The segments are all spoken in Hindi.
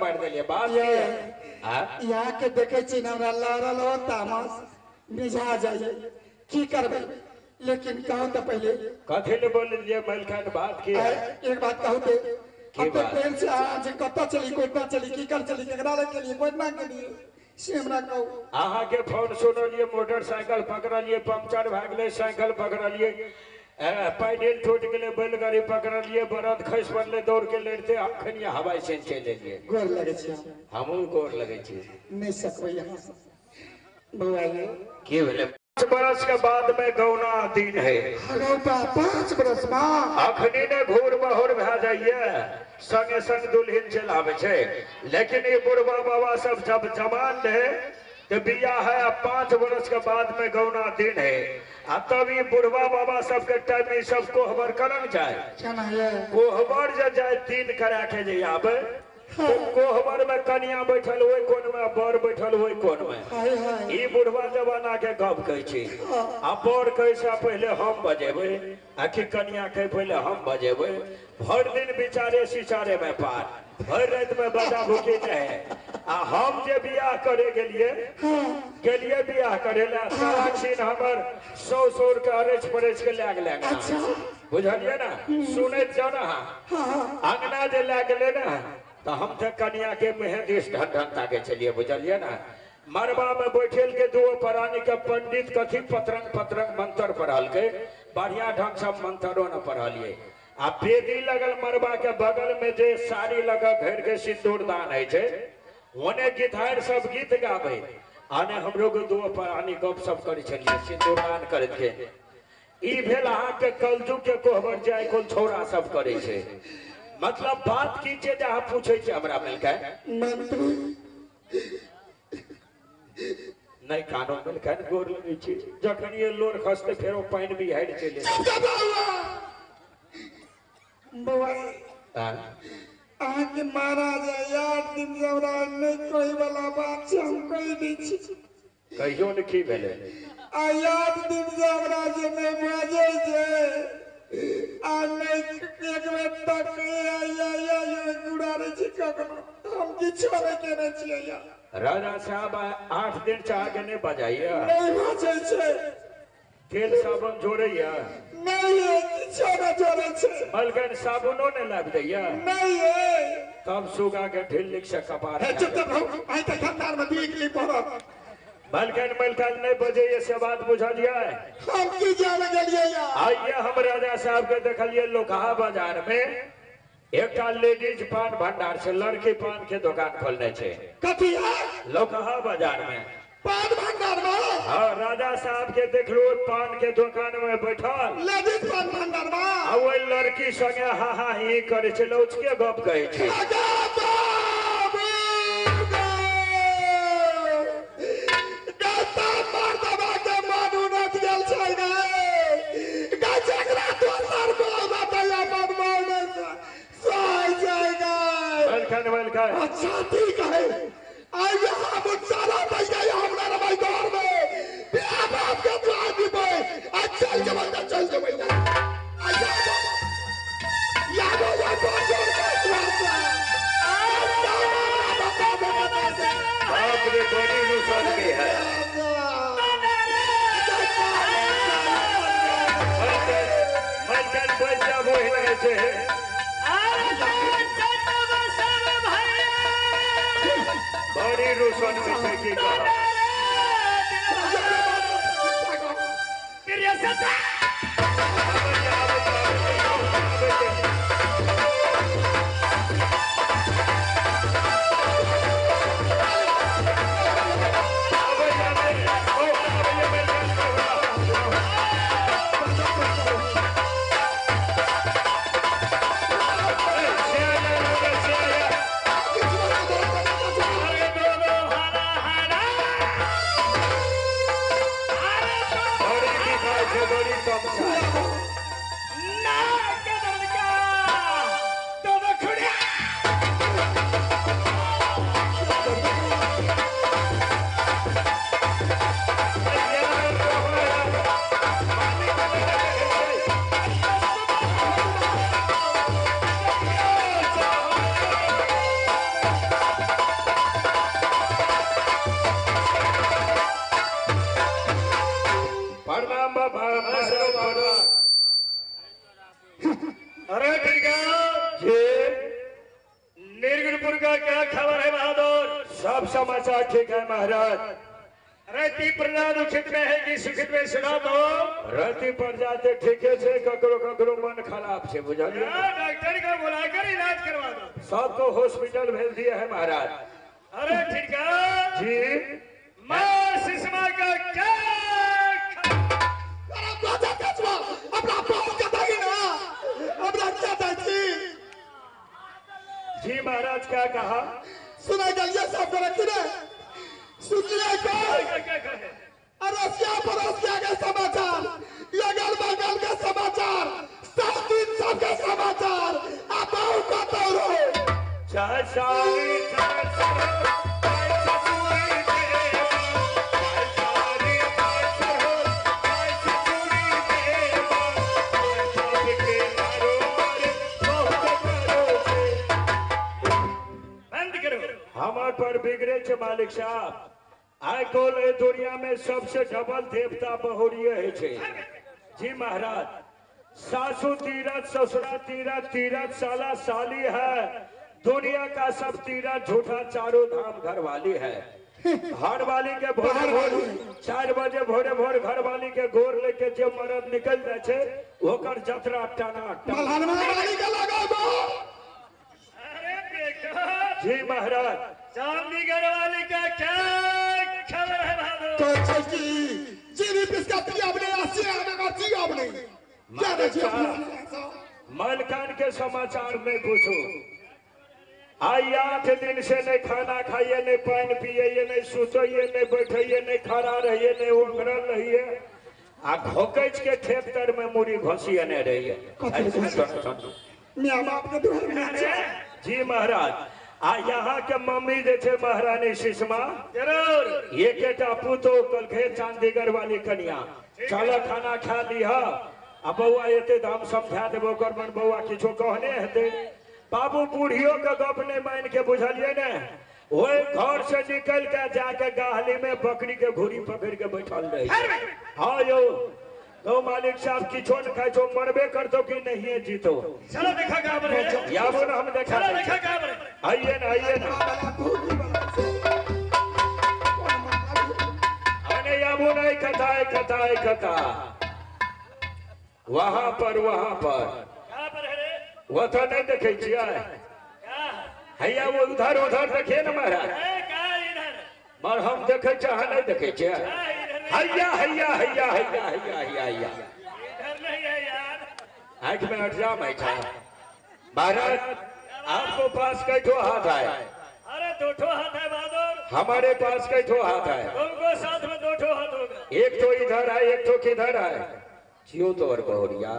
मार दिलिए बात यहाँ के देखे हमरा लड़ल हो तामस मिजा जाइए की करबे लेकिन कहो तो पहले कथी ले बोल लिए मलखान बात की है एक बात कहू ते अब ट्रेन से आज कत्ता चली कोटना चली की कर चली केकरा के लिए कोटना के लिए से हमरा कहू आहा के फोन सुनलिए मोटरसाइकिल पकड़लिए पंक्चर भ गेलै साइकिल पकड़लिए पैडल टूट गए बैलगाड़ी पकड़लिए बरद खस पड़ले दौड़ के लड़ते अखन हवाई से चले लिए गोर लगे छी हमहू गोर लगे छी नहीं सकबै यहां से बउआ की भेले 5 बरस के बाद में गौना दिन है 5 बरस में अखनी ने घूर बहोर भ जाइए संगे संग दुल्हन चलावे छे लेकिन ये बुढ़वा बाबा सब जब जवान है तो बिया है 5 बरस के बाद में गौना दिन है तभी बुढ़वा बाबा सबके टाइम में सब कोहबर करन जाए कोहबर जे जाए 3 करा के जे आबे तो कोहबर में कन्या बैठल होय कोन में बर बैठल होय कोन में ई बुढ़वा जमाना के गप कहै छी आ बर कहै से पहले हम बजेबै आखि कन्या कहे पहले हम बजेबै भर दिन बिचारे सिचारे में पार भर रात में बजा भूखे रहे आ हम जे बियाह करे गेलिए बियाह करे ला सारा छीन हमर 100 के अरेच परेच के लाग लाग बुझलिए ना सुने जाना अंगना जे लाग ले ना तो हम थे कन्या के मेहंदी ढंढा के चलिए बुझलिए ना मरबा में बैठल के दो परानी के पंडित कथी पत्रंग पत्रंग मंत्र पढ़ल के बढ़िया ढंग से मंत्रों न पढ़लिए आ बेदी लगल मरबा के बगल में जे साड़ी लगा घेर के सिंदूर दान है छे ओने गिटार सब गीत गावे आने हमरो के दो परानी गप सब करे छलिए सिंदूर दान करत के ई भेल अहाँ के कलजू के कोहबर जाय कोन छोरा सब करे छे मतलब बात की जे जहाँ पूछे छे हमरा मिलके नहीं कानो मिलके गोर लगे छे जखन ये लोर खसते फेरो पानी भी हाइड चले आके महाराज यार दिन जवरा नहीं कोई वाला बात से हम कोई नहीं छी कहियो न की भेले आ याद दिन जवरा जे में बाजे जे आ नहीं एक बेर तक या गुड़ा रे छी कखनो हम किछो नहीं केने छी या राजा साहब 8 दिन से आगे नहीं बजाइए नहीं बजे छे तेल साबुन जोड़ैया नहीं किछो न जोड़े छे मलगन साबुनो ने लाग दैया नहीं तब सुगा के ढिल्लिक से कपार है चुप रहो आई त खंडार में दीकली पड़त मलगन नहीं बजे ये से बात बुझलिए हम की जान गेलिए या आइए हम राजा साहब के देखलिए लोकहा बाजार में एक लेडीज पान भंडार से लड़की पान के दुकान खोलने छे कथी है लोकहा बाजार में पान भंडार में हाँ राजा साहब के देख लो पान के दुकान में बैठल लेडीज पान भंडार में आ वो लड़की संगे हा हा ही करे छे लौच के गप कहे छे अच्छा ठीक है आई यहाँ मुझसाला बज गई हमरा रबाई दौर में बिया बाप के द्वार भी बोए चल के बंदा यादो या बाजोर के द्वार से बाप रे बड़ी नुकसान की है मलकन बच्चा वो ही रहे थे बड़ी रोशन से की कहा प्रणाम महाराज। अरे ठीक है जी निर्गुणपुर का क्या खबर है बहादुर? सब समाचार ठीक है महाराज। अरे ती प्रजा दुखित में है कि सुखित में सुना दो। रति पर जाते ठीके से ककरो ककरो मन खराब से बुझलिए। डॉक्टर को बुलाकर इलाज करवा दो। सबको हॉस्पिटल भेज दिए है महाराज। अरे ठीक है जी मां सुषमा का क्या जी महाराज क्या कहा? सुना गलिया साहब को रखी ना सुनिए अरसिया पड़ोसिया के समाचार, अगल बगल के समाचार, सब दिन सबके समाचार आप को तोड़ो। चाहे सारी चाहे हमार पर बिगड़े छे मालिक साहब। आइ कल दुनिया में सबसे डबल देवता बहुरिये है छे। जी महाराज सासू तीरथ ससुरा तीरथ तीरथ साला साली है। दुनिया का सब तीरथ झूठा चारों धाम घर वाली है। घर वाली के भोरे भोर 4 बजे भोरे भोर घर वाली के गोर लेके जब मरद निकल जाए छे ओकर जतरा टाना जी महाराज। चांदीगढ़ वाली का क्या खबर है बहादुर? मलकान के समाचार में पूछो। आई 8 दिन से नहीं खाना खाइए, नहीं पानी पिए, नहीं सुतइए, नहीं बैठिए, नहीं खड़ा रहिए, नहीं उंगरल रहिए आ घोकच के ठेप तर में मुड़ी घोसिए नहीं रहिए। जी महाराज आ यहाँ के मम्मी जे थे महारानी सुषमा जरूर एक पुतो कल खे चांदीगढ़ वाली कन्या चलो खाना खा लिहा आ बउआ एते हम समझा देबो ओकर मन बउआ किछो कहने हेते। बाबू बूढ़ियों के गप नहीं मान के बुझलिए ने ओए घर से निकल के जाके गाहली में बकरी के घुरी पकड़ के बैठल रही। हाँ यो तो मालिक साहब किछो न खाए छो मरबे करतो कि नहीं है जीतो। चलो देखा खबर है या बोल हम देखा चलो देखा खबर है। आइए ना आइए ना अने याबू नहीं कथा कथा वहां पर कहां पर है रे? वो तो नहीं देखे छिया क्या हैया वो उधर देखे न महाराज है का इधर? पर हम देखे चाह नहीं देखे छिया। क्या इधर नहीं? हैया हैया हैया हैया हैया हैया हैया इधर नहीं है यार। आंख में एग्जाम है था महाराज। आपको पास कई ठो हाथ है? अरे 2 ठो हाथ है बहादुर। हमारे पास कई ठो हाथ है? तुमको साथ में 2 ठो हाथ होगा। एक तो इधर है एक तो किधर है? छियो तो और बहुरिया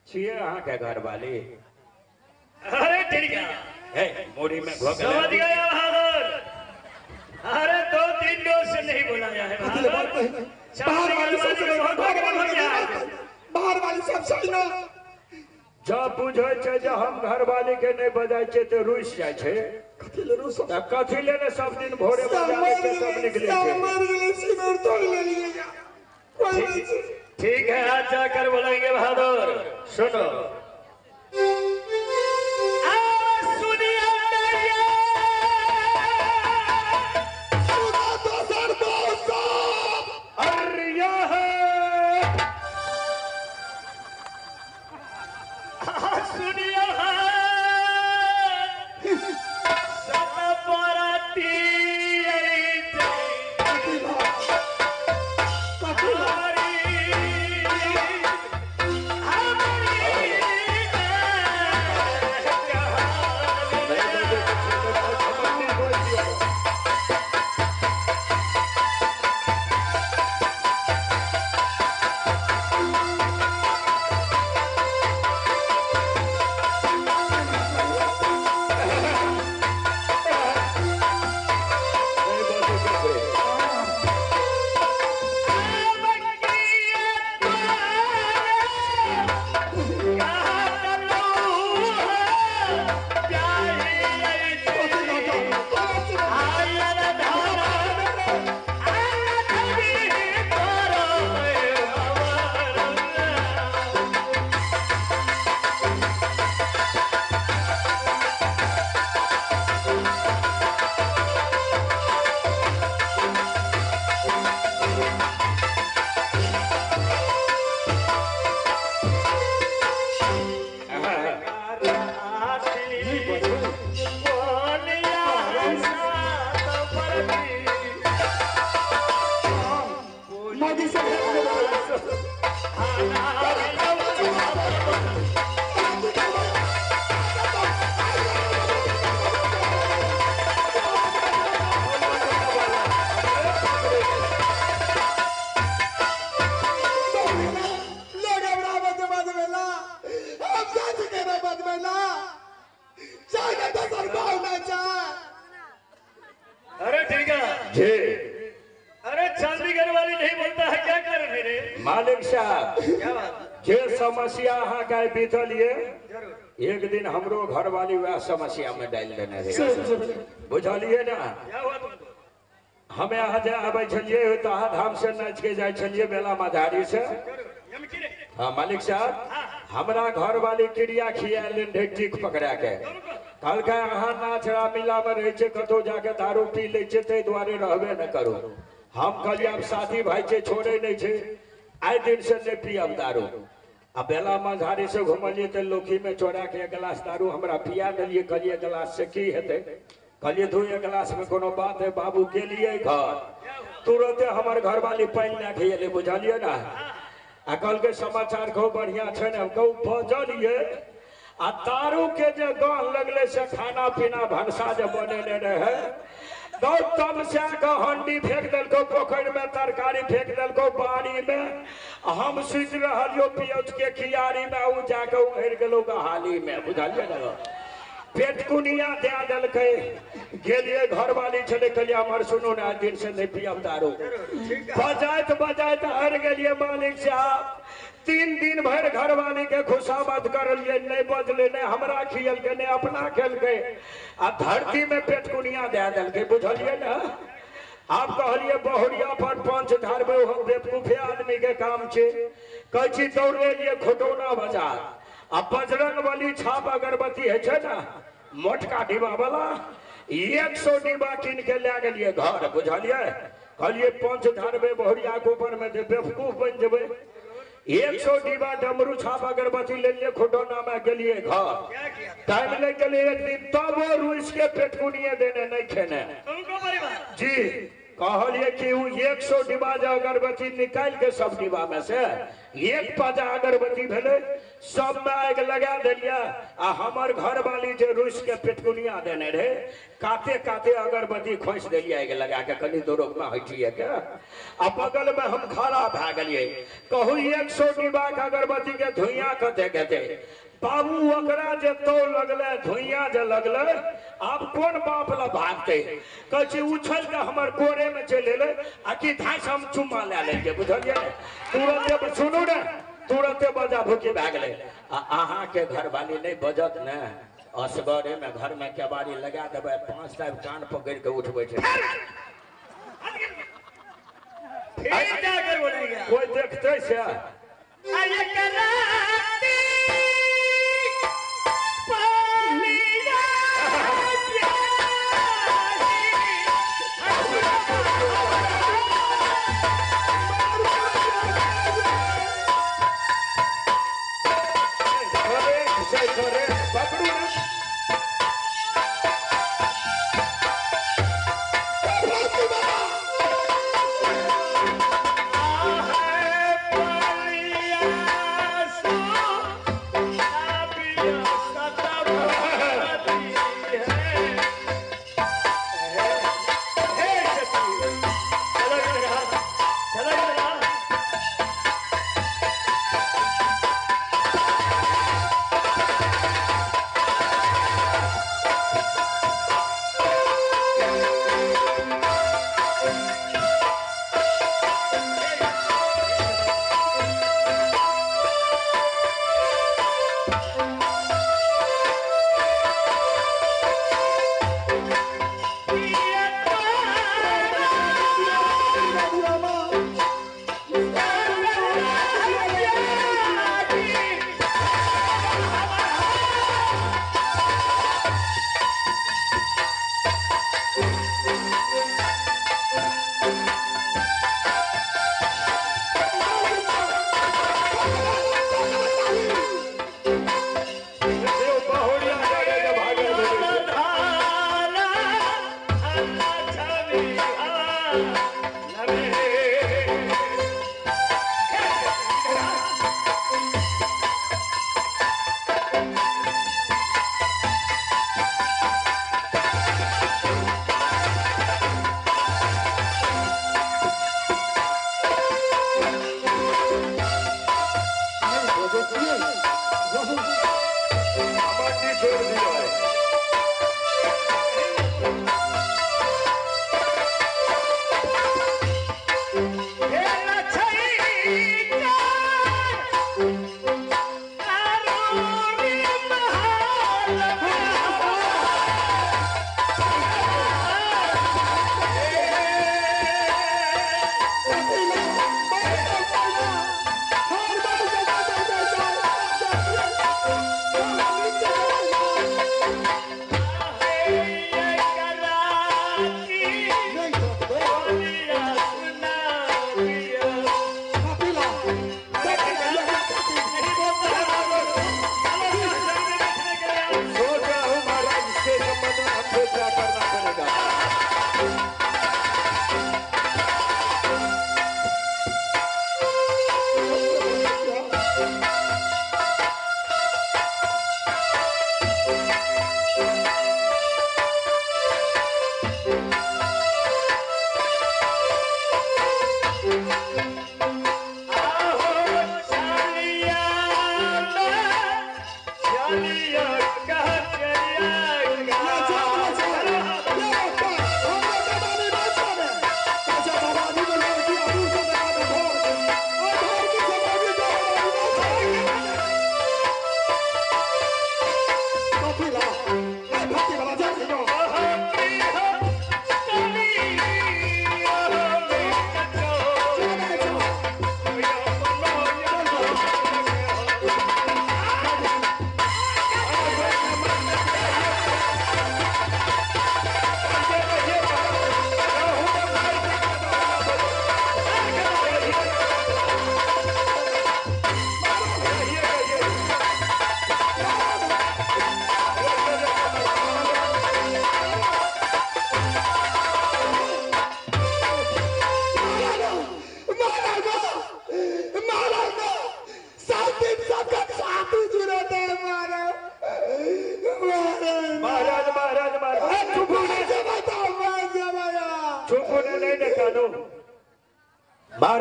छिए यहाँ के घर वाली। अरे ठीक है मोड़ी में घोक समझ गया बहादुर। अरे 2-3 डोज से नहीं बुलाया है बहादुर। बाहर वाली सब सही ना जब बुझे छे जब हम घर वाली के नहीं बजाय छे तो रुस जाए छे। कथी लेने सब दिन भोरे बजावे के सब निकले छे। ठीक है आज जाकर बुलाएंगे बहादुर। सुनो शादी से अरे ठीक है जी अरे चंडीगढ़ वाली नहीं बोलता है क्या कर मेरे मालिक साहब क्या बात जे समस्या अहाँ का बीतल ये जरूर एक दिन हमरो घर वाली वह समस्या में डाल देने रहे बुझलिए ना क्या हुआ तुमको हमें यहाँ जे आबे छलिए तो आहा धाम से नाच के जाए छलिए बेला मझारी से यमकी रे हाँ मालिक साहब हमरा घर वाली क्रिया खिया ढेटिक पकड़ा के कहलकै अहाँ नाच रामीला में रहे छे कतौ जाके दारू पी ले छे ते द्वारे रहबे न करू हम कहलिए अब साथी भाई छे छोड़े नहीं छे आइ दिन से नहीं पियब दारू आ बेला मझारी से घुमलिए तो लोखी में चोरा के एक गिलास दारू हमरा पिया दिलिए कहलिए गिलास से की हेते कहलिए दू एक गिलास में कोनो बात है बाबू गेलिए घर तुरंते हमर घर वाली पानी लाके एले बुझलिए ना आ कल के समाचार खूब बढ़िया छे ने कहू बजलिए आ दारू के जे गान लगले से खाना पीना भनसा जे बनेले रहे गौतम से हंडी फेंक दिलको पोखर में तरकारी फेंक दिलको बाड़ी में हम सुत रहियो पियौज के खियारी में उ जाके उहर गेलो हाली में बुझलिए ना पेटकुनिया दे दिलकै गेलिए घर वाली छले कहलिए हमर सुनो ना दिन से नहीं पियब दारू बजाइत बजाइत हार गेलिए मालिक साहब 3 दिन भर घर वाली के खुशामद करलिए नहीं बजले नहीं हमरा खियल के नहीं अपना खेल के आ धरती में पेटकुनिया दे दिलकै बुझलिए ना आप कहलिए बहुरिया पर पंच धारबे हम बेवकूफे आदमी के काम छे कहै छी दौड़े लिए खोटौना बाजार आ बजरंग बली छाप अगरबत्ती है छे ना मोटका डिब्बा वाला 100 डिब्बा कीन के ले गेलिए घर बुझलिए कहलिए पंच धारबे बहुरिया के ऊपर में बेवकूफ बन जेबे 100 डिब्बा डमरू छाप अगरबत्ती ले लिए खोटौना में गेलिए घर क्या किया टाइम लग गेलिए एक दिन तब वो रुइस के पेटकुनिए देने नहीं खेने तुमको परिवार जी कहलिए कि उ 100 डिब्बा जे अगरबत्ती निकाल के सब डिब्बा में से एक पाजा अगरबत्ती भेले सब में आग लगा दिलिया आ हमर घर वाली जे रुइस के पेटकुनिया देने रहे काते काते अगरबत्ती खोस दिलिया आग लगा के कनी दूरोग में हटिए के आ बगल में हम खड़ा भ गेलिए कहू 100 डिब्बा के अगरबत्ती के धुइयां कते कते बाबू ओकरा जे तो लगले धुइयां जे लगले अब कौन बाप ला भागते कहे उछल के हमर कोरे में चले ले आ कि धास हम चुम्मा ले लेंगे बुझलिए तुरंते सुनू ने तुरंते बजा भूकी भाग ले अहाँ के घर वाली नहीं बजत ने असगरे में घर में केवाड़ी लगा देबे 5 टाइम कान पकड़ के उठबे छे फिर जाकर बोलेगा कोई देखते से आये कराती पालिया करे पकड़ू ना आहे पालिया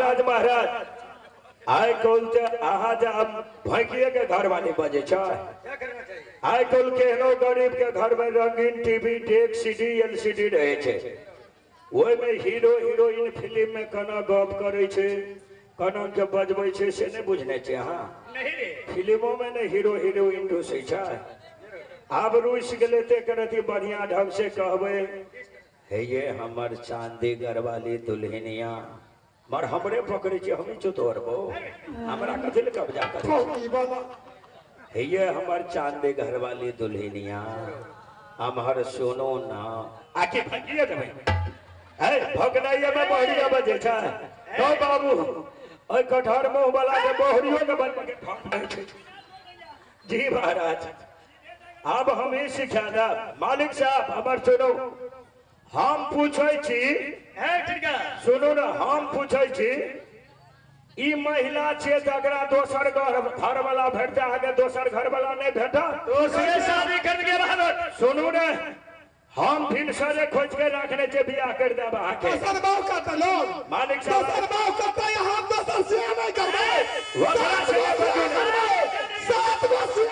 महाराज महाराज आइ कल अहाँ जब भैंकिए के घर वाली बजे छ क्या करना चाहिए? आइ कल केहनो गरीब के घर में रंगीन टीवी डेक सीडी एलसीडी रहे छे ओहि में हीरो हीरोइन फिल्म में कना गप करे छे कना के बजबै छे से नहीं बुझने छे अहाँ नहीं रे फिल्मों में ने हीरो हीरोइन घुसे छे आब रुस गेले ते करती बढ़िया ढंग से कहबे हे ये हमर चांदी घर वाली दुल्हनिया मर हमरे पकड़े छे हमी चतोरबो हमरा कथि ले कब्जा करे फौकी बाबा हे ये हमर चांदी घर वाली दुल्हनिया हमर सुनो ना आके भगिए देबै ए भगनाइया में बढ़िया बजे छे तो बाबू ओइ कठहर मुंह वाला के बोहरियो के बन के ठक नहीं छे जी महाराज अब हमें सिखा दा मालिक साहब हमर सुनो हम पूछे छी है ठीक है सुनो ना हम पूछे छी ई महिला छे तकरा दोसर घर वाला भेटते आगे दोसर घर वाला नहीं भेटा दूसरे शादी कर के बाद सुनू ने हम फिर सरे खोज के रखने छे बियाह कर देब आके दोसर बाव का तलो मालिक साहब दोसर बाव का